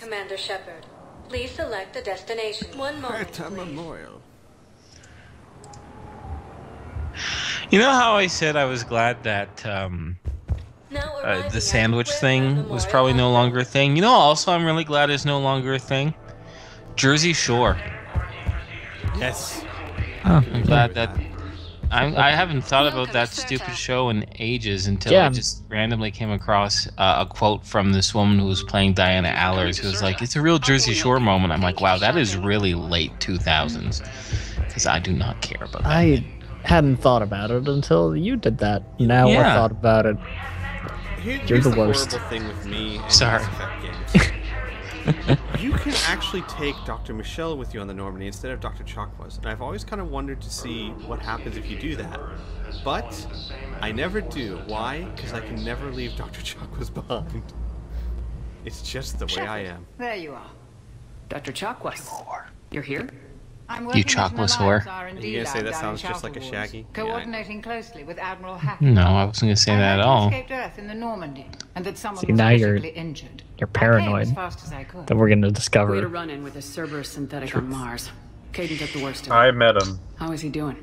Commander Shepard. Please select a destination. One moment, please. Memorial. You know how I said I was glad that the sandwich thing was probably no longer a thing? You know, also I'm really glad it's no longer a thing. Jersey Shore. Yes. I'm glad that I haven't thought about that stupid show in ages until I just randomly came across a quote from this woman who was playing Diana Allers, who was like, "It's a real Jersey Shore moment." I'm like, wow, that is really late 2000s, because I do not care about that. I hadn't thought about it until you did that. Now I thought about it. You're the worst. Horrible thing with me and Sorry. Mass Effect games. You can actually take Dr. Michelle with you on the Normandy instead of Dr. Chakwas, and I've always kind of wondered to see what happens if you do that. But I never do. Why? Because I can never leave Dr. Chakwas behind. It's just the way I am. There you are. Dr. Chakwas. You're here? You Chakwas whore. You gonna say that sounds just like a Shaggy? Coordinating closely with Admiral Hackett. No, I wasn't gonna say that at all. Escaped Earth in the Normandy, and that someone See, was now you're critically injured. paranoid as fast as I could. that we're going to We had a discover. run-in with a Cerberus synthetic on Mars. Caden took the worst of it. I met him. How is he doing?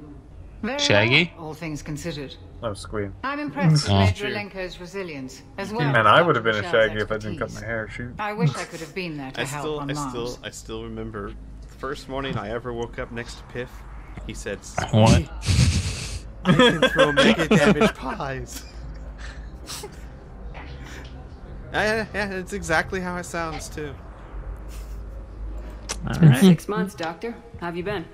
Very Shaggy? well, all things considered. Oh, Squeam. I'm impressed with Oh. Major Alenko's resilience, as well. Man, as I would have Dr. been a Michelle's Shaggy if I didn't cut expertise. my hair. Shoot. I wish I could have been there to help on Mars. I still remember the first morning I ever woke up next to Piff. He said, What? I can throw mega damage pies. Yeah, it's exactly how it sounds too. All right. 6 months, Doctor. How have you been?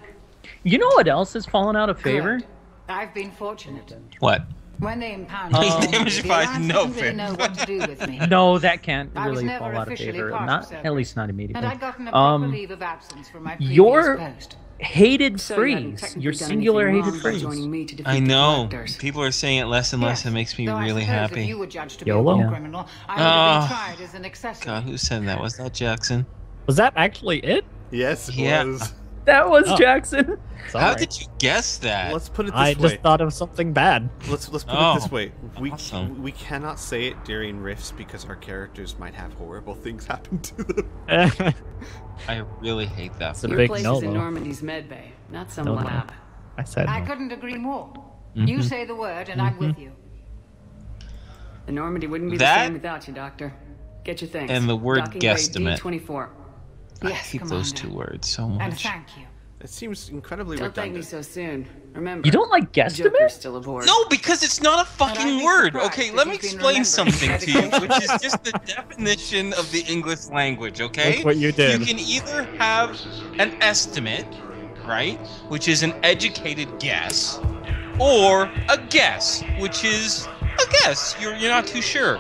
You know what else has fallen out of favor? Good. I've been fortunate. What? When they impounded Oh. me, Damage the pies, Alliance no didn't really know favor. what to do with me. No, that can't I was really never fall out of officially favor. part of Not Cerberus. at least not immediately. And I'd gotten a proper leave of absence from my previous Your post. hated So you hadn't phrase, technically your done singular anything hated wrong by phrase. joining me to defeat I the know. collectors. People are saying it less and less. Yes. It makes me Though I really suppose if you happy. were judged to YOLO? be a Yeah. war criminal, I would have been tried as an accessory. God, who said that? Was that Jackson? Was that actually it? Yes, it Yeah. was. That was Oh. Jackson. How did you guess that? Let's put it this I way. just thought of something bad. Let's put Oh, it this way. awesome. We cannot say it during riffs because our characters might have horrible things happen to them. I really hate that. It's a Your big place no, is in though. Normandy's medbay, not some No, no. lab. I said I no. couldn't agree more. You say the word, and I'm with you. The Normandy wouldn't be That- the same without you, Doctor. Get your things. and the word Docking bay guesstimate. D24. I Yes, hate those Commander. two words so And much. thank you. It seems incredibly Don't thank me redundant. so soon. Remember, You don't like Joker's guesstimate? still aboard. No, because it's not a And I'd fucking be word. surprised Okay, if let me you've been explain remembering something to you, medication. which is just the definition of the English language, okay? Look what you did. You can either have an estimate, right, which is an educated guess, or a guess, which is a guess. You're not too sure.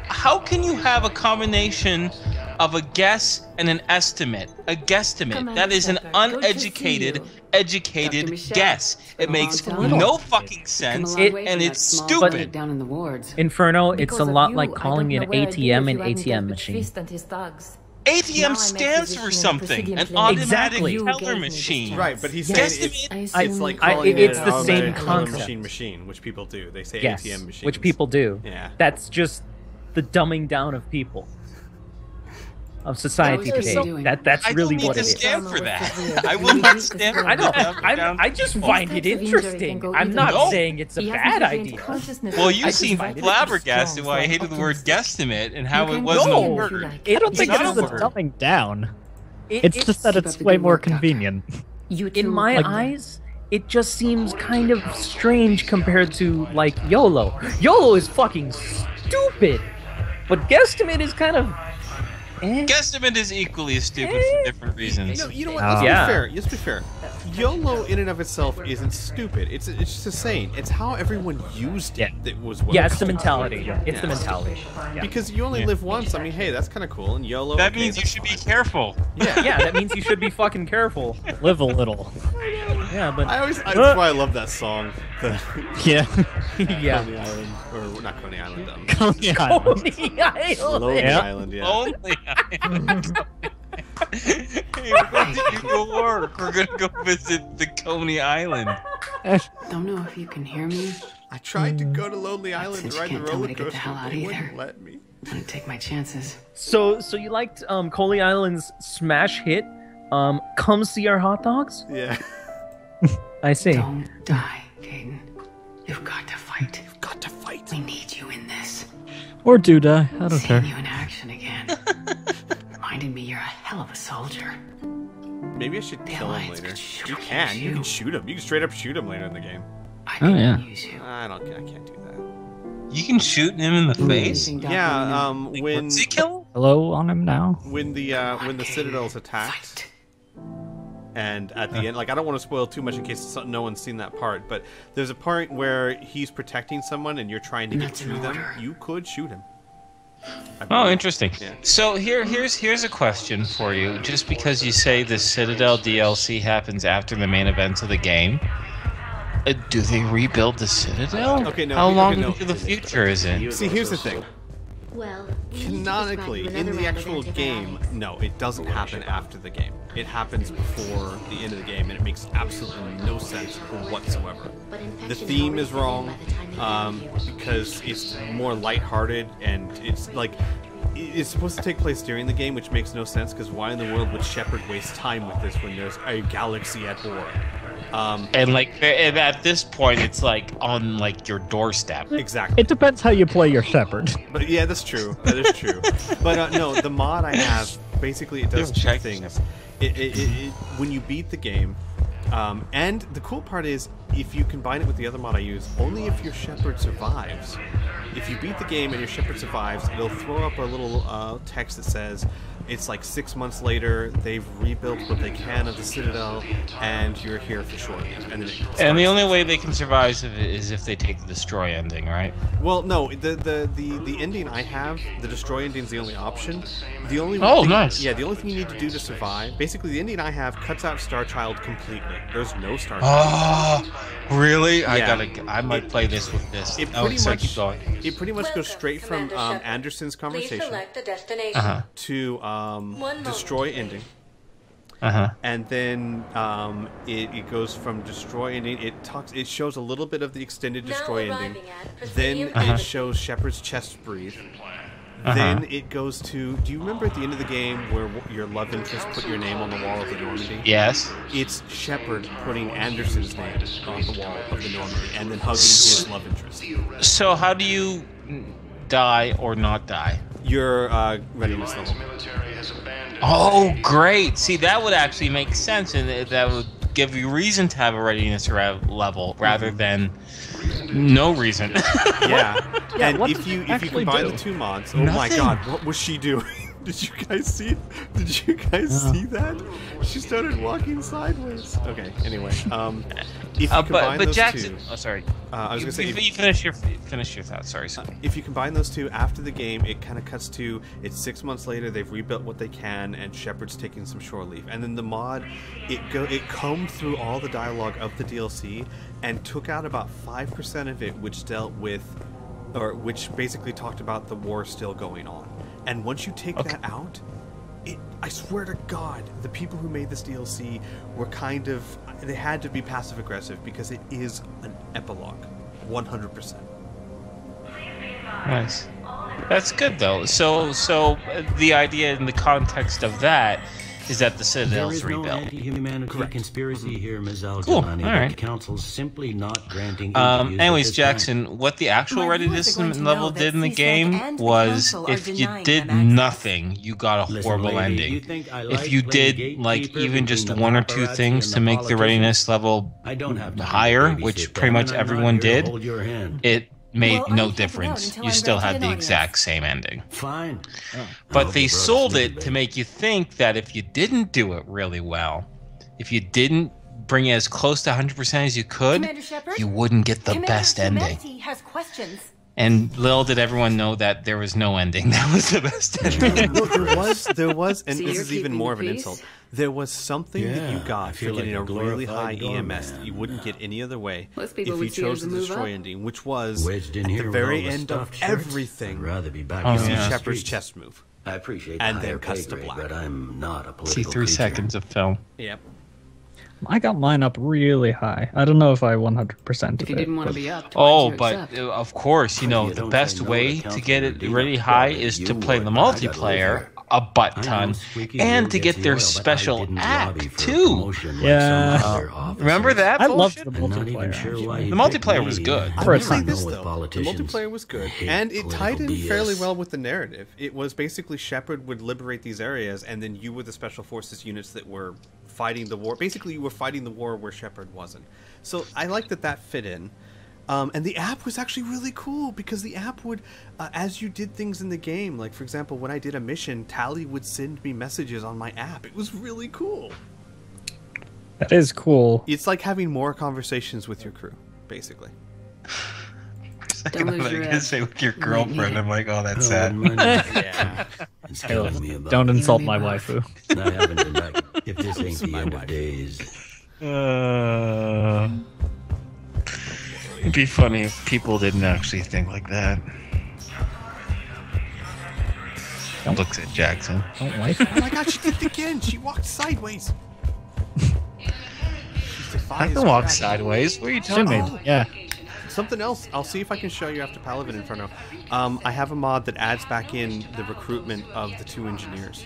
How can you have a combination of a guess and an estimate? A guesstimate. That is an uneducated, educated Dr. Michelle, guess. it's been It a makes long time. no fucking Come a sense, long way and from it's that small stupid. clinic down in the wards. Inferno, it's Because a of lot you, like I calling don't an know where I'd be ATM if an you hadn't ATM dealt with machine. Fist and his thugs. ATM Now I'm stands a for physician and something. An precision automatic Exactly. You teller gave me this machine. chance. Right, but he's Yes. saying Guesstimate. it's like I- calling it's it the an same automatic teller concept. machine, which people do. They say Yes, ATM machines. which people do. Yeah. That's just the dumbing down of people. Of society That was what today. you're doing. That's I really don't need what to it is. stand for that. severe. I will not stand for I don't. that. I just find it These types of injury interesting. can go I'm either not way. saying it's a He bad hasn't regained idea. consciousness Well, yet. you I seem just find it flabbergasted strong, why I so hated the word optimistic. guesstimate and how You it can wasn't go a if you word. like. I don't think It's it's not the a word. dumbing down. It- It's just that Keep it's up the way good more work, Doctor. convenient. You in too, my Like- eyes, it just seems kind of strange compared to like YOLO. YOLO is fucking stupid, but guesstimate is kind of. Guesstimate is equally as stupid for different reasons. You know what? Let's Yeah. be fair. Let's be fair. YOLO in and of itself isn't stupid. It's just a saying. It's how everyone used it that was what Yeah, it it's the called. mentality. It's the Yeah. mentality. Yeah. Because you only live once. I mean, hey, that's kind of cool. And YOLO. That okay, means you that's should be fine. careful. Yeah. Yeah, that means you should be fucking careful. Live a little. Yeah, but That's why I love that song. The Yeah. yeah. Coney Island, or not Coney Island. Coney Island. Coney Island. Lonely Yeah. Island. Yeah. Only. Hey, we're going to go work. We're gonna go visit the Coney Island. Don't know if you can hear me, I tried to go to Lonely Island Since to you ride the can't tell me roller to get the coaster. hell out They of wouldn't here. let me. I'm gonna take my chances. So you liked Coley Island's smash hit, Come See Our Hot Dogs? Yeah. I see. Don't die, Caden. You've got to fight. You've got to fight. We need you in this. Or do die. I don't Seeing care. you in action again. Reminding me you're a hell of a soldier. Maybe I should The kill him Alliance later. could sure You use can. You you. can shoot him. You can straight up shoot him later in the game. I Oh, can yeah. use you. I can't do that. You can shoot him in the face. Anything, Doc, Yeah. let me know. When Does he kill him? Hello on him now. when the Citadel's attacked. Fight. And at the end, like, I don't want to spoil too much in case no one's seen that part, but there's a part where he's protecting someone and you're trying to get That's to an them. order. You could shoot him. I Oh, believe. interesting. Yeah. So here's a question for you. Just because you say the Citadel DLC happens after the main events of the game, do they rebuild the Citadel? Okay, no, How okay, long no. into the future is it? See, here's the thing. Well, you need to Canonically, describe in another the round of actual game, antibiotics. no, it doesn't happen after the game. It happens before the end of the game, and it makes absolutely no sense whatsoever. But The infection theme always is set in wrong by the time they get you. because it's more lighthearted, and it's like it's supposed to take place during the game, which makes no sense. Because why in the world would Shepard waste time with this when there's a galaxy at war? And and at this point, it's like on like your doorstep. Exactly. It depends how you play your shepherd. But yeah, that's true. That is true. But no, the mod I have basically it does Don't two check things. When you beat the game, and the cool part is if you combine it with the other mod I use, only if your shepherd survives. If you beat the game and your shepherd survives, it'll throw up a little text that says it's like 6 months later, they've rebuilt what they can of the Citadel, and you're here for short. And then And the only way they can survive is if they take the destroy ending, right? Well, no, the ending I have, the destroy ending is the only option. The only Oh, thing, nice. Yeah, the only thing you need to do to survive, basically, the ending I have cuts out Star Child completely. There's no Star Child. Oh, really? Yeah. I might play this with this. It Oh, pretty sorry, much keep going. it pretty much goes Welcome, straight from Commander Shepard. Anderson's Please conversation select a destination. Uh-huh. to moment, destroy please. ending. Uh-huh. And then it goes from destroy ending. It shows a little bit of the extended Now destroy ending. arriving at Then Presidium it shows Shepard's chest breathe. Then it goes to. Do you remember at the end of the game where your love interest put your name on the wall of the Normandy? Yes. It's Shepard putting Anderson's name on the wall of the Normandy and then hugging his love interest. So how do you die or not die? Your readiness level. Oh, great. See, that would actually make sense, and that would give you reason to have a readiness level rather than no reason. Yeah. And what if does you it actually combine do? the two mods, oh my Nothing. god, what was she doing? Did you guys see? Did you guys see that? She started walking sideways. Okay. Anyway, if you combine but those Jackson. two, Oh, sorry. I was gonna say. You finish your thought. Sorry. If you combine those two after the game, it kind of cuts to it's 6 months later. They've rebuilt what they can, and Shepard's taking some shore leave. And then the mod, it combed through all the dialogue of the DLC and took out about 5% of it, which dealt with, or which basically talked about the war still going on. And once you take that out, I swear to God, the people who made this DLC were they had to be passive aggressive because it is an epilogue, 100%. Nice. That's good though. So the idea in the context of that is that the There Citadel's is no rebuilt. anti-humanity conspiracy here, Ms. Al-Jalani. Cool. All right. The Council's simply not granting interviews at Anyways, this time. Jackson, what the actual My viewers readiness are going to level know did in the that CSEC game and the was Council are if you denying did them access. nothing, you got a Listen, horrible lady, ending. you think I If like you playing did like gatekeeper even just between the one or two paparazzi things and to the make the politicians? readiness level I don't have time to higher, babysit which them, pretty much and I'm not everyone here to did, hold your hand. it made Well, I no have to difference. note until You I'm still granted had an the audience. exact same ending. Fine. But I'll they be sold broke, it to make you think that if you didn't do it really well, if you didn't bring it as close to 100% as you could, Commander Shepard? you wouldn't get the Commander best ending. Humanity has questions. And little did everyone know that there was no ending. That was the best ending. No, there was, and So this you're is even keeping more the of an peace? insult. There was something that you Yeah, I got for feel like getting a a really high glorified EMS that doorman. you wouldn't get any other way Most if people you would see it chose as the a move destroy up. ending, which was Wedged in at here the with very all the end of stuffed shirts. everything. I'd rather be back Oh, in You see the yeah. Shepard's streets. chest move. I appreciate And the then higher cuts pay to grade, black. but I'm not a See political 3 creature. seconds of film. Yep. I got mine up really high. I don't know if I 100%. If you didn't want to be up, of course, you know, the best way to get it really high is to play the multiplayer a butt ton and to get their special act too. Yeah. Remember that? I loved bullshit? the multiplayer. The multiplayer was good. I will say this, though. The multiplayer was good, and it tied in fairly well with the narrative. It was basically Shepard would liberate these areas, and then you were the special forces units that were fighting the war. Basically, you were fighting the war where Shepard wasn't. So I like that fit in. And the app was actually really cool because the app would, as you did things in the game, like for example, when I did a mission, Tally would send me messages on my app. It was really cool. That is cool. It's like having more conversations with your crew, basically. Don't lose your head. Say with your girlfriend, I'm like, oh, that's sad. Yeah. Don't insult my waifu. I haven't been back. If this ain't the end of days. It'd be funny if people didn't actually think like that. Looks at Jackson. Don't wife. Oh my god, she did it again! She walked sideways! I can walk sideways. What are you talking about? Yeah. Something else, I'll see if I can show you after Paladin Inferno. I have a mod that adds back in the recruitment of the 2 engineers.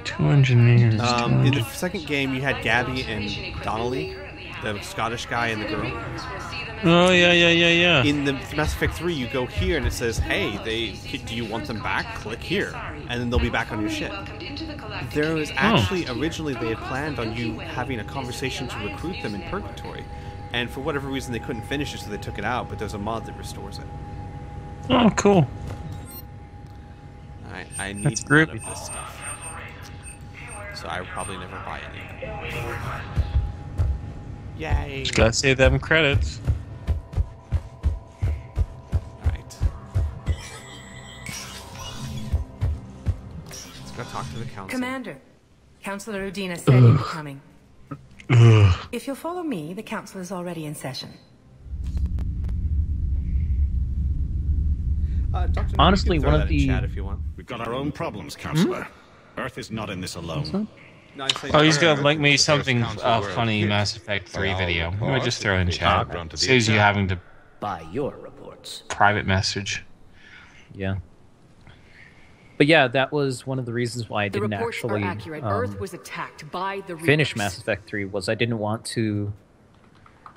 2 engineers. In the second game, you had Gabby and Donnelly, the Scottish guy and the girl. Oh, yeah. In the Mass Effect 3, you go here and it says, hey, do you want them back? Click here. And then they'll be back on your ship. There was actually, originally they had planned on you having a conversation to recruit them in Purgatory. And for whatever reason, they couldn't finish it, so they took it out, but there's a mod that restores it. Oh, cool. I need none of this stuff. So I will probably never buy any. Yay! Just gotta save them credits. Alright. Let's go talk to the council. Commander, Councillor Udina said you were coming. If you'll follow me, the council is already in session. Dr. Honestly, you can throw one of that in the- chat if you want. We've got our own problems, Counselor. Earth is not in this alone. No, I say- Oh, he's gonna link me something funny Mass Effect 3 video. I'm gonna just throw it in chat. Saves you having to By your reports. private message. Yeah. But yeah, that was one of the reasons why I The didn't reports actually are accurate. Earth was attacked by the finish Reapers. Mass Effect 3 was I didn't want to...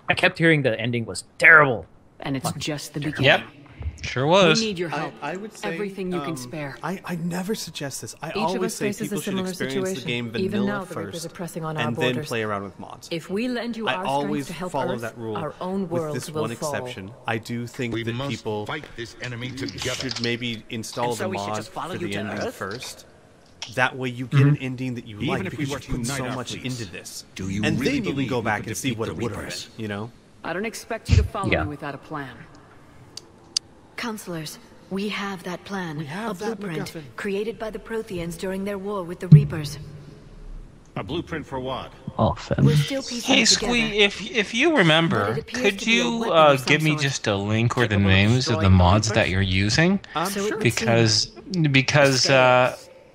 I kept hearing the ending was terrible. And it's just the beginning. Yep. Sure was. We need your help. I would say everything you can spare. I never suggest this. I Each of always us say faces people a should similar experience the situation. game Even vanilla now, the Reapers first, are pressing on our and then borders. play around with mods. If we lend you I our always strength to help follow Earth, that rule. our own world with this will one fall. exception. I do think We that must people fight this enemy together. should maybe install And so the we should mod just follow for you the to ending Earth? first. That way you get an ending that you Even like if we because were you to put unite so our much fleets, into this. do you and really then you can believe go you back could and see defeat what the it would have been, Reapers? you know? I don't expect you to follow Yeah. me without a plan. Counselors, we have that plan. We have a that blueprint MacGuffin. created by the Protheans during their war with the Reapers. A blueprint for what? Often. We're still piecing Hey, it together. Squee, if you remember, But it appears could to be a you weapon of some give me sort. just a link or the Capable of names of the destroying mods the that you're using? So it Sure. would Because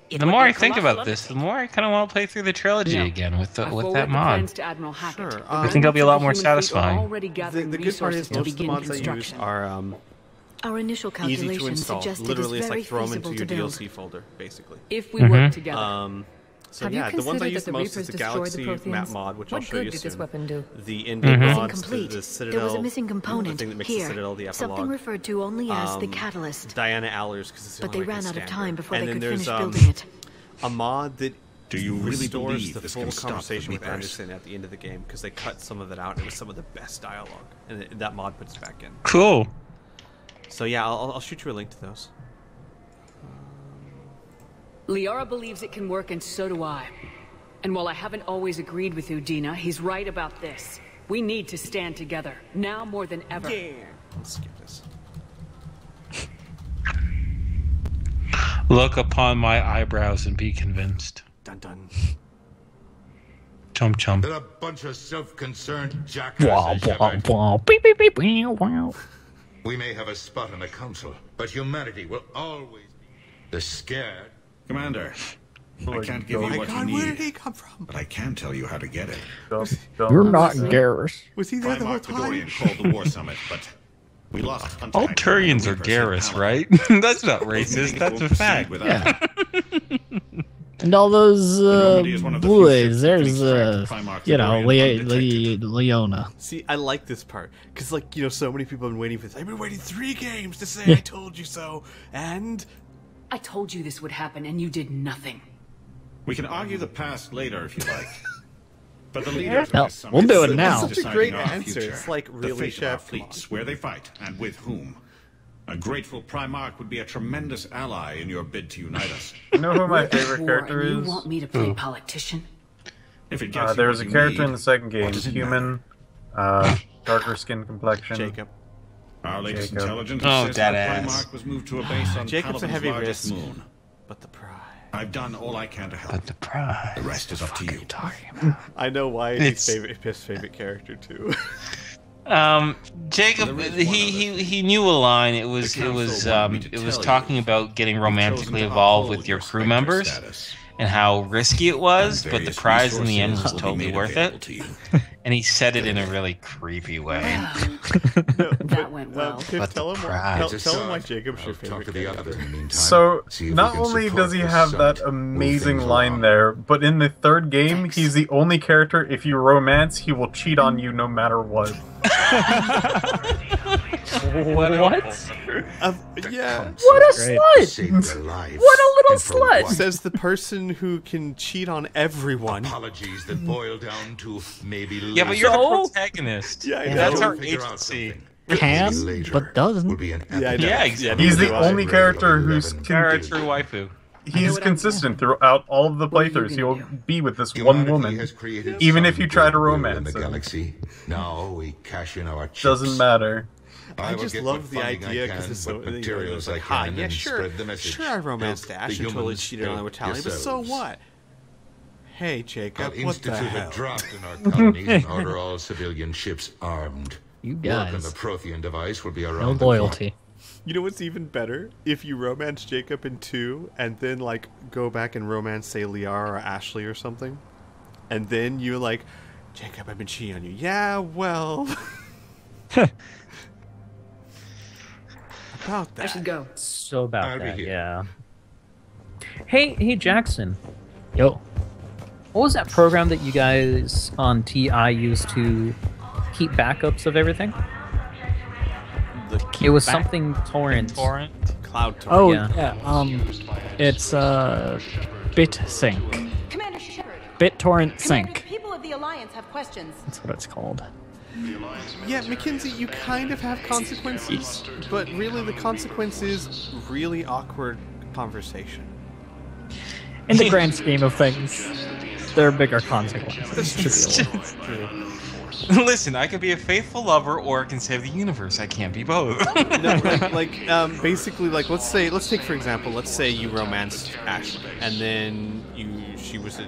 the more I think about this, the more I kind of want to play through the trilogy No. again with I with forward that the mod. plans to Admiral Hackett. Sure, The I think it'll be a lot remnants more of the human fleet are satisfying. already The gathering good part is resources to most of the begin mods I use construction. are Our initial easy to calculations install. suggest Literally, it it's is like very throw them into feasible your to build. DLC folder, basically. If we work together. So Have you yeah, the ones I considered use that the the most is Reapers the destroyed the Galaxy map Protheans? mod, which What I'll show good you did soon. this weapon do? The ending It was mods, incomplete. the Citadel, There was a missing the component thing that makes here. the Citadel the Something epilogue. referred to only as the catalyst. Diana Allers, because it's the But only they way I ran can out of stand time her. before And they then could there's finish building it. a mod that Do you really restores believe the this full can stop the conversation with Reapers? Anderson at the end of the game because they cut some of it out and it was some of the best dialogue, and that mod puts it back in. Cool. So yeah, I'll shoot you a link to those. Liara believes it can work, and so do I. And while I haven't always agreed with Udina, he's right about this. We need to stand together, now more than ever. Yeah. Let's skip this. Look upon my eyebrows and be convinced. Dun dun. Chump chump. They're a bunch of self-concerned Wow, jackasses, wow, Shepard. wow, beep, beep, beep, wow, wow. We may have a spot in the council, but humanity will always be... The scared... Commander, I can't give you what you need. Where did he come from? But I can tell you how to get it. You're not Garrus. Was he there the whole Primarch time? Bedouin called the War Summit, but we lost contact. All Turians are Garrus, right? That's not racist. That's a fact. Yeah. And all those boys, there's, Leona. See, I like this part. Because, like, so many people have been waiting for this. I've been waiting 3 games to say I told you so. And... I told you this would happen, and you did nothing. We can argue the past later if you like. But the leaders No, we'll do it now. It's such a great answer. It's like, really, Chef? Fleets, where they fight, and with whom. A grateful Primarch would be a tremendous ally in your bid to unite us. You know who my favorite character is? You want me to play politician? If it gets there was a character in the second game, human, darker skin complexion. Jacob. Our latest intelligence says that ass. Primarch was moved to a base on Jacob's a Caliban's heavy largest risk. moon. But the pride. I've done all I can to help. But the prize. The rest is up to you. I know why it's his favorite character too. Jacob, he knew a line. It was talking about getting romantically involved with your crew members and how risky it was, but the prize in the end was totally worth it. And he said it in a really creepy way. That went well. Tell him why Jacob's your favorite character. So, not only does he have that amazing line there, but in the third game, he's the only character, if you romance, he will cheat on you no matter what. What? Yeah. What a slut! What a little slut! Says the person who can cheat on everyone. Apologies that boil down to maybe. Yeah, but you're the protagonist. Yeah, that's our agency. Can, but doesn't. Yeah, exactly. He's the only character who's True waifu. He's consistent throughout all of the playthroughs. He'll be with this one woman, even if you try to romance him. Now we cash in our chips. Doesn't matter. I just love the idea because it's so materials like, yeah, sure, I romanced Ash and totally cheated on her with Tally, but so what? Hey, Jacob, what the hell? A draft in our colonies and order all civilian ships armed. You guys. Work on the Prothean device will be around. No loyalty. You know what's even better? If you romance Jacob in 2, and then, like, go back and romance, say, Liara or Ashley or something, and then you're like, Jacob, I've been cheating on you. Yeah, well... About that. I should go. So about that, yeah. Hey, Jackson. Yo. What was that program that you guys on TI used to keep backups of everything? It was something torrent. Cloud torrent. Oh, yeah. It's BitSync. Commander Shepard. BitTorrent Sync. People of the Alliance have questions. That's what it's called. Yeah, Mackenzie, you kind of have consequences, but really the consequence is really awkward conversation. In the grand scheme of things, there are bigger consequences. Listen, I can be a faithful lover or I can save the universe. I can't be both. No, basically, let's take for example, let's say you romanced Ashley, and then she was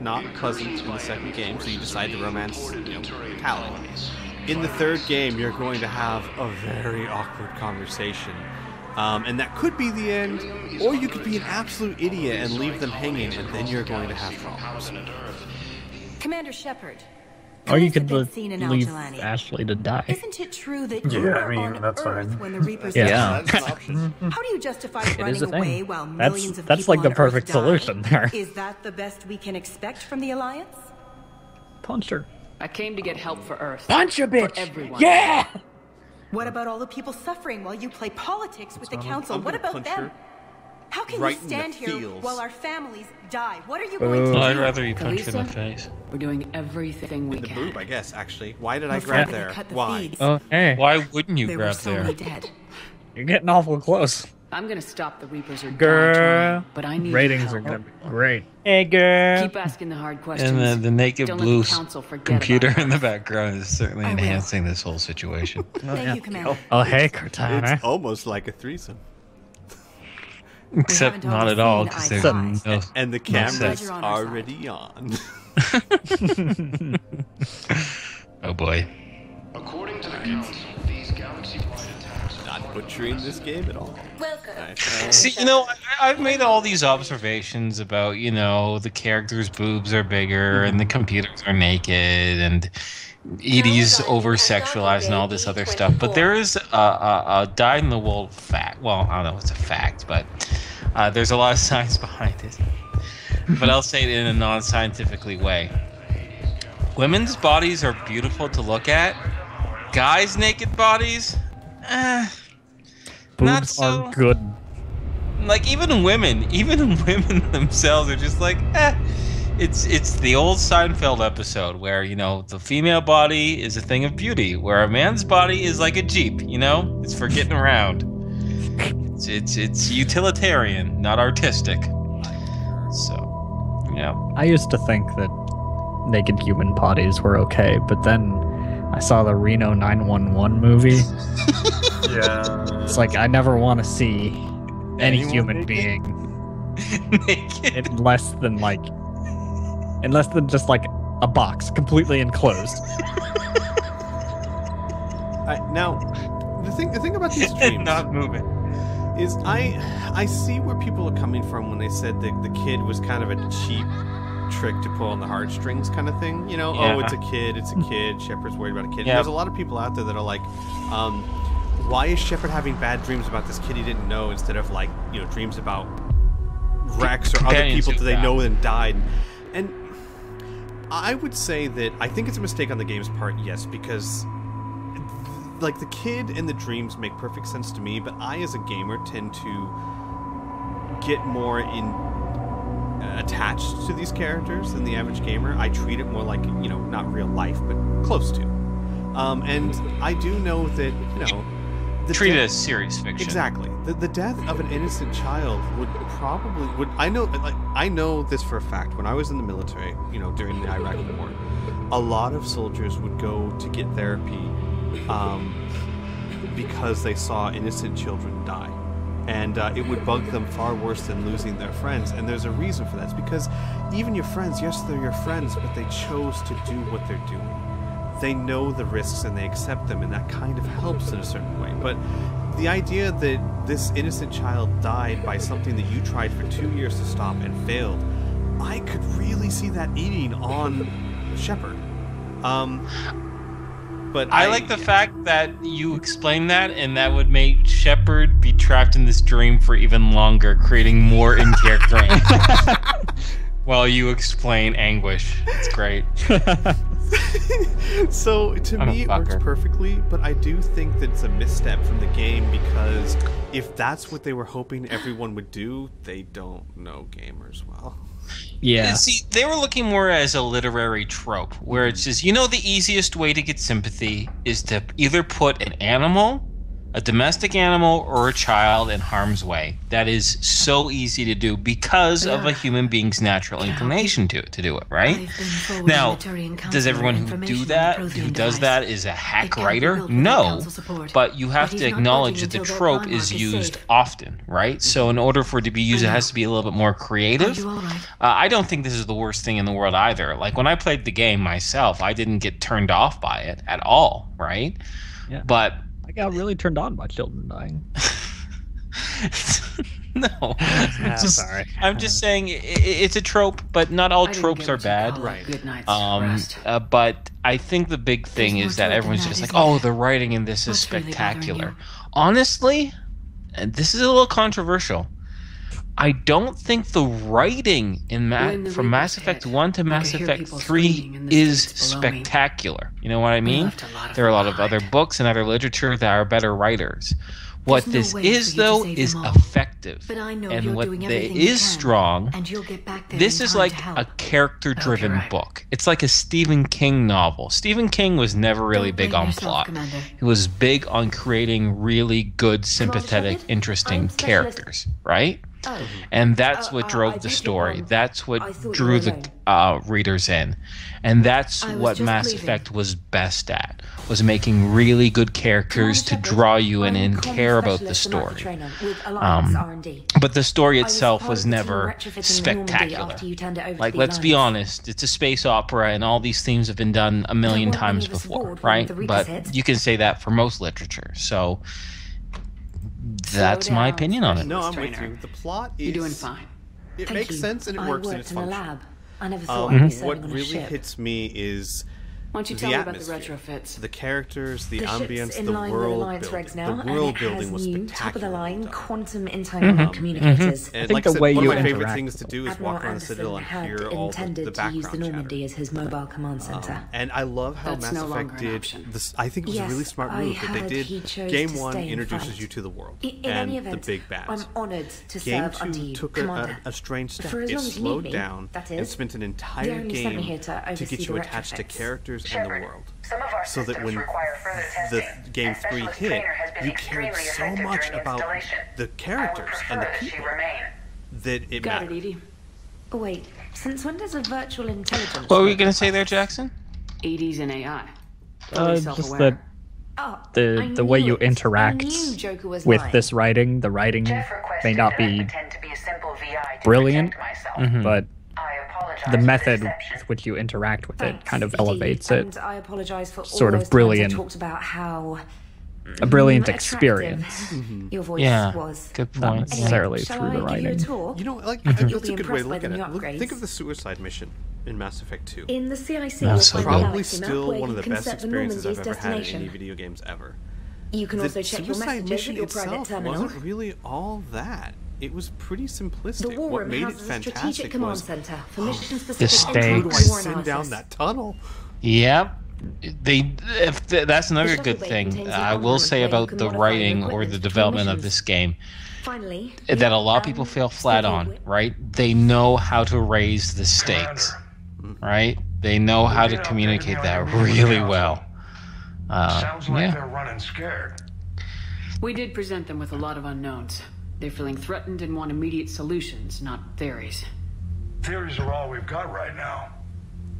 not pleasant in the second game, so you decide to romance, Tally. In the third game, you're going to have a very awkward conversation. And that could be the end, or you could be an absolute idiot and leave them hanging, and then you're going to have problems. Commander Shepard. Or you could leave Ashley to die. Isn't it true that you Yeah, were on that's Earth fine. when the Reapers Yeah. That's an option. How do you justify running away while millions of that's people like the on perfect Earth die? solution there. Is that the best we can expect from the Alliance? Punch her. I came to get help for Earth. Punch a bitch! For everyone. Yeah! What about all the people suffering while you play politics with the Council? What about them? How can you stand here while our families die? What are you going to do? I'd rather you punch her in the face. We're doing everything we In the can. boob, I guess, actually. Why did I grab there? Why? Oh, hey. Why wouldn't you They were grab so there? dead. You're getting awful close. I'm gonna stop the Reapers or Girl. die trying, but I need Ratings help. are gonna be great. Hey, girl. Keep asking the hard questions. And the naked Don't let blue the Council forget computer about in the background is certainly I will. enhancing this whole situation. Thank you, Commander. Oh, hey, Cortana. It's almost like a threesome. Except not at all, because there's no... And the no camera's sex. already on. Oh boy. According to the Council, these galaxy-wide attacks Not butchering this game at all. See, I've made all these observations about, the characters' boobs are bigger and the computers are naked and Edie's over-sexualized and all this other stuff. But there is a dyed-in-the-wool fact. Well, I don't know if it's a fact, but there's a lot of science behind it. But I'll say it in a non-scientifically way. Women's bodies are beautiful to look at. Guys' naked bodies, not Boobs so are good. Like even women themselves are just like, It's the old Seinfeld episode where, the female body is a thing of beauty, where a man's body is like a Jeep, It's for getting around. It's utilitarian, not artistic. So, I used to think that naked human bodies were okay, but then I saw the Reno 911 movie. Yeah. It's like I never want to see any human being naked unless than just like a box completely enclosed. Now, the thing about these dreams not moving is I see where people are coming from when they said that the kid was kind of a cheap trick to pull on the heartstrings kind of thing. Oh, it's a kid, Shepard's worried about a kid. Yeah. There's a lot of people out there that are like, why is Shepard having bad dreams about this kid he didn't know instead of dreams about Rex or other people that they know and died? And I would say that I think it's a mistake on the game's part, yes, because the kid and the dreams make perfect sense to me, but I as a gamer tend to get more attached to these characters than the average gamer. I treat it more like, not real life, but close to. And I do know that, treat it as serious fiction. Exactly. The death of an innocent child would I know this for a fact. When I was in the military, during the Iraq War, a lot of soldiers would go to get therapy because they saw innocent children die. And it would bug them far worse than losing their friends. And there's a reason for that. It's because even your friends, yes, they're your friends, but they chose to do what they're doing. They know the risks and they accept them, and that kind of helps in a certain way. But the idea that this innocent child died by something that you tried for 2 years to stop and failed, I could really see that eating on Shepard. But I like the fact that you explained that, and that would make Shepard be trapped in this dream for even longer, creating more in-character while you explain anguish. It's great. So, to me, it works perfectly, but I do think that it's a misstep from the game, because if that's what they were hoping everyone would do, they don't know gamers well. Yeah. See, they were looking more as a literary trope, where it's just, the easiest way to get sympathy is to either put an animal, a domestic animal, or a child in harm's way. That is so easy to do because of a human being's natural inclination to do it, right? Now, does everyone who does that is a hack writer? No, but you have to acknowledge that the trope is used often, right? So in order for it to be used, it has to be a little bit more creative. I don't think this is the worst thing in the world either. Like when I played the game myself, I didn't get turned off by it at all, right? Yeah. But I got really turned on by children dying. No. Sorry. I'm just saying it's a trope, but not all tropes are bad. Right. Good night's rest. But I think the big thing is that everyone's just like, oh, the writing in this is spectacular. Honestly, and this is a little controversial, I don't think the writing from Mass Effect 1 to Mass Effect 3 is spectacular. You know what I mean? There are a lot of other books and other literature that are better writers. What this is, though, is effective. And what is strong, this is like a character-driven book. It's like a Stephen King novel. Stephen King was never really big on plot. He was big on creating really good, sympathetic, interesting characters, right? And that's what drove the story. That's what drew the readers in. And that's what Mass Effect was best at, was making really good characters to draw you in and care about the story. But the story itself was never spectacular. Like, let's be honest, it's a space opera and all these themes have been done a million times before, right? But you can say that for most literature. So that's my opinion on it. No, I'm with you. The plot is... You're doing fine. It makes sense and it works and it's functional. I never thought I'd be serving What on a really ship. hits me is Why don't you the tell me about the atmosphere, retrofits? the characters, the ambience, ship's in the line with world Alliance building. regs now, The world and it has building was new, spectacular. top-of-the-line quantum entanglement communicators. And I think like I the said, way one you of my favorite interact things to do is Admiral walk around the Citadel and Anderson hear had all the intended to use the background Normandy chatter. as his mobile command center. And I love how That's Mass no Effect longer an did option. this. I think it was a Yes, really smart I move that they heard did. he chose Game to 1 stay and introduces fight. you to the world In and any event, the big bads. I'm honored to Game serve under 2 you, took Commander. a strange step. For as It long as you slowed need me, down that and is. spent an They entire only sent me game here to to oversee get you the attached to retrofits. characters and the world. Some of our So that when require further the testing, Game and 3 Specialist hit, Trainer has been you cared extremely so effective much during about installation. the characters and the I would prefer that she people remain. that it Got mattered. it, Edie. Oh, wait, since when does a virtual intelligence... What were you going to say there, Jackson? 80s and AI. Just that the way you interact with this writing, the writing may not be brilliant, but the method with which you interact with it kind of elevates it. And I apologize for Sort all of those brilliant. times I talked about how A brilliant attractive experience. your voice Yeah, was. good Not point. necessarily Shall through the I give you a writing. tour? You know, like You'll that's be a good way impressed to by look the at new it. Think upgrades. of the suicide mission in Mass Effect 2. In the CIC, Yeah, you'll so find good. a Probably galaxy map still where one of you the can best set the experiences I've Normandy's ever had in destination. any video games ever. You can The also check your suicide messages mission at your private itself terminal. wasn't really all that. It was pretty simplistic. The war What room made it houses a strategic fantastic command was center for mission-specific The incoming how do I stakes. war send down analysis. that tunnel? Yep. That's another The good shuttle bay thing contains an I will armory say where you about can the modify writing your or equipment the for development of missions. this game Finally, that a lot of people fail flat on, right? They know how to raise the stakes, right? They know how to communicate that really well. Sounds like Yeah. they're running scared. We did present them with a lot of unknowns. They're feeling threatened and want immediate solutions, not theories. Theories are all we've got right now.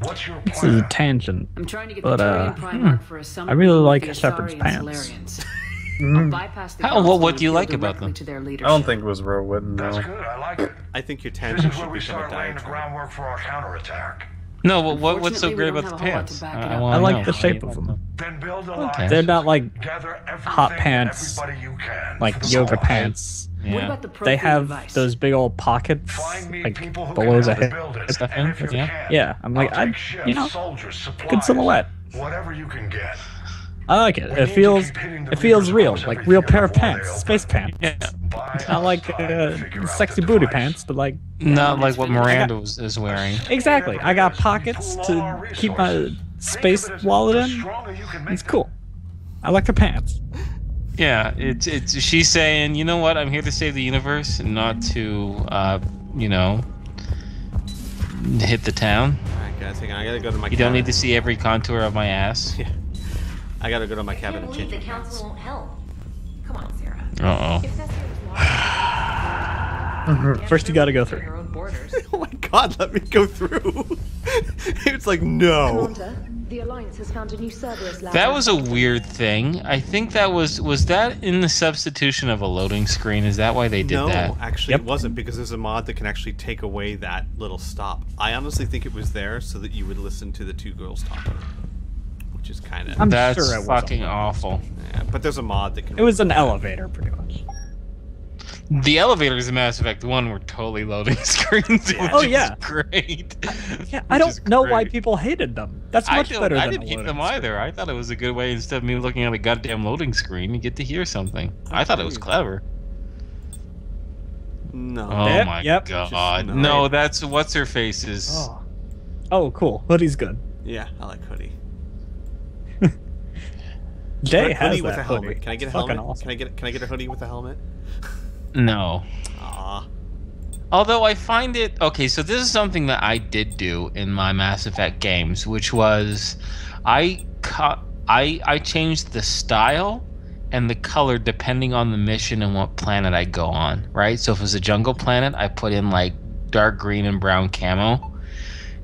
What's your This is a plan? tangent, I'm trying to get but the Turian Primarch for a summit I really with like the Shepard's Asari pants. and Solarians. I'll bypass the How- council what and do you appeal like about directly them? to their I leadership. don't think it was well written, That's though. good. I like it. I think your This tangent is should where we become a start laying the diatribe. groundwork for our counterattack. No, what's so Unfortunately, we great don't about have the a whole lot pants? to back it I up. wanna I like know. the shape of them. Then build Okay. alliances. They're not like Gather everything hot and pants, everybody you can like for the yoga cause. pants. What Yeah. about the They Prothean have device? those big old pockets, Find me like people who below can the help hip. build it. Stuff And in? if you Yeah. can, Yeah, I'm like, I'll take ships, you know, soldiers, supplies, good silhouette. whatever you can get. I like it. We It need feels, to keep hitting the it feels levers real, across like everything real pair of before they pants, open. space pants. Yeah. Buy Not like outside and figure out sexy the booty device. pants, but like Not like what Miranda is wearing. exactly. I got pockets to keep my space wallet in. Stronger you can make It's cool. I like the pants. Yeah, it's she's saying, you know what? I'm here to save the universe and not to, hit the town. Alright, guys, hang on. I gotta go to my You don't need to see every contour of my ass. Yeah. I gotta go to my cabin and change the my pants. council won't help. Come on, Sarah. Uh-oh. If Cecil was First, you gotta go through. your own borders. Oh my god, let me go through. It's like, no. Commander, the Alliance has found a new Cerberus lab. That was a weird thing. I think that was that in the substitution of a loading screen? Is that why they did No, that? actually Yep. it wasn't, because there's a mod that can actually take away that little stop. I honestly think it was there so that you would listen to the two girls talking. Which is kind of... I'm That's sure it was fucking on awful. Yeah, but there's a mod that can... It was an elevator, pretty much. The elevators in Mass Effect 1 were totally loading screens. Yeah. Oh, which yeah. is great. Yeah, I Which is don't know why great. people hated them. That's much better than I a didn't hate loading them screen. either. I thought it was a good way, instead of me looking at a goddamn loading screen, you get to hear something. I thought it was clever. No. Oh Yep, my yep. god. No. No, that's what's her face's. Oh, cool. Hoodie's good. Yeah, I like hoodie. Jay A has hoodie that with a helmet. hoodie. Can I get a It's fucking helmet? awesome. Can I get a hoodie with a helmet? No. Aw. Although I find it okay, so this is something that I did do in my Mass Effect games, which was I changed the style and the color depending on the mission and what planet I go on, right? So if it was a jungle planet, I put in like dark green and brown camo.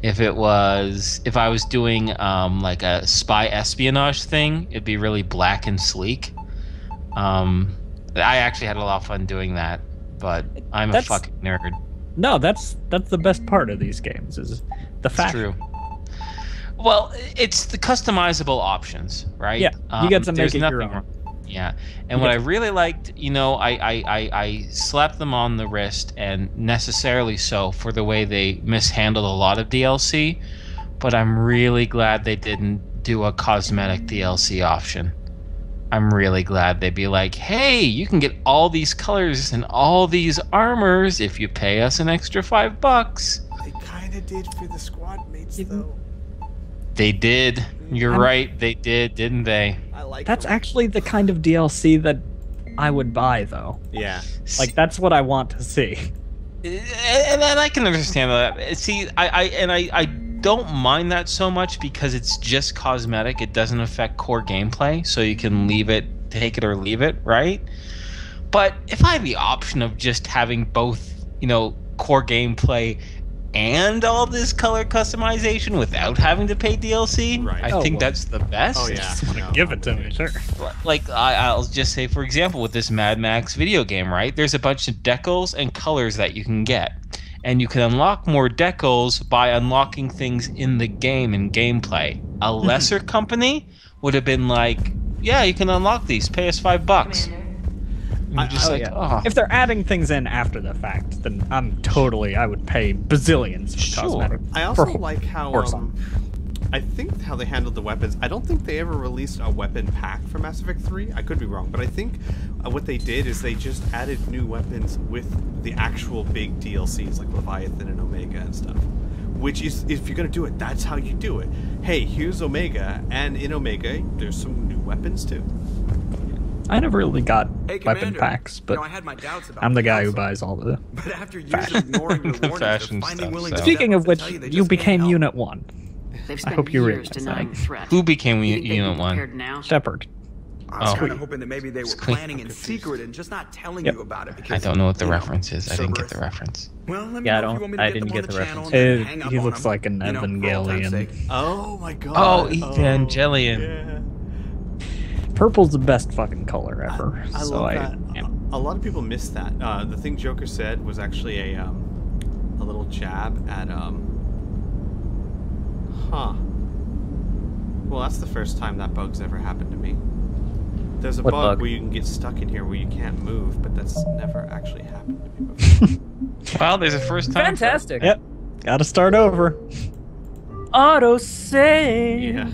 If I was doing like a spy espionage thing, it'd be really black and sleek. I actually had a lot of fun doing that, but I'm a fucking nerd. No, that's the best part of these games is the It's fashion. true. Well, it's the customizable options, right? Yeah, you get to make there's it your nothing own. wrong. Yeah, and what I really liked, you know, I slapped them on the wrist, and necessarily so, for the way they mishandled a lot of DLC, but I'm really glad they didn't do a cosmetic DLC option. I'm really glad they'd be like, hey, you can get all these colors and all these armors if you pay us an extra $5. They kind of did for the squad mates, though. They did. You're right. They did, didn't they? I like That's actually the kind of DLC that I would buy, though. Yeah. Like, that's what I want to see. And I can understand that. See, I don't mind that so much because it's just cosmetic. It doesn't affect core gameplay, so you can leave it, take it or leave it, right? But if I have the option of just having both, you know, core gameplay and all this color customization without having to pay DLC, right. I think that's the best. Oh, yeah. Just want to give it to me, sure. Like, I'll just say, for example, with this Mad Max video game, right? There's a bunch of decals and colors that you can get. And you can unlock more decals by unlocking things in the game and gameplay. A lesser company would have been like, yeah, you can unlock these, pay us $5. If they're adding things in after the fact, then I would pay bazillions for cosmetic. I also like how I think how they handled the weapons. I don't think they ever released a weapon pack for Mass Effect 3. I could be wrong, but I think what they did is they just added new weapons with the actual big DLCs like Leviathan and Omega and stuff. Which is, if you're gonna do it, that's how you do it. Hey, here's Omega, and in Omega, there's some new weapons too. I never really got weapon packs, but I had my doubts about I'm the guy who buys all the but after years of ignoring your warnings, fashion stuff. Speaking of which, you became Unit 1. I hope you realize that. Who became Unit 1? Shepard. I was kind of hoping that maybe they were planning in secret and just not telling you about it. I don't know what the reference is. I didn't get the reference. Well, let me know if you want me to didn't get the reference. hang up He on looks him, like an Evangelion. Oh my god. Oh, Evangelion. Yeah. Purple's the best fucking color ever. I love that. Yeah. A lot of people miss that. The thing Joker said was actually a little jab at Well, that's the first time that bug's ever happened to me. There's a bug where you can get stuck in here where you can't move, but that's never actually happened to me before. Well, there's a first time. Fantastic. Yep. Gotta start over. Auto save. Yeah.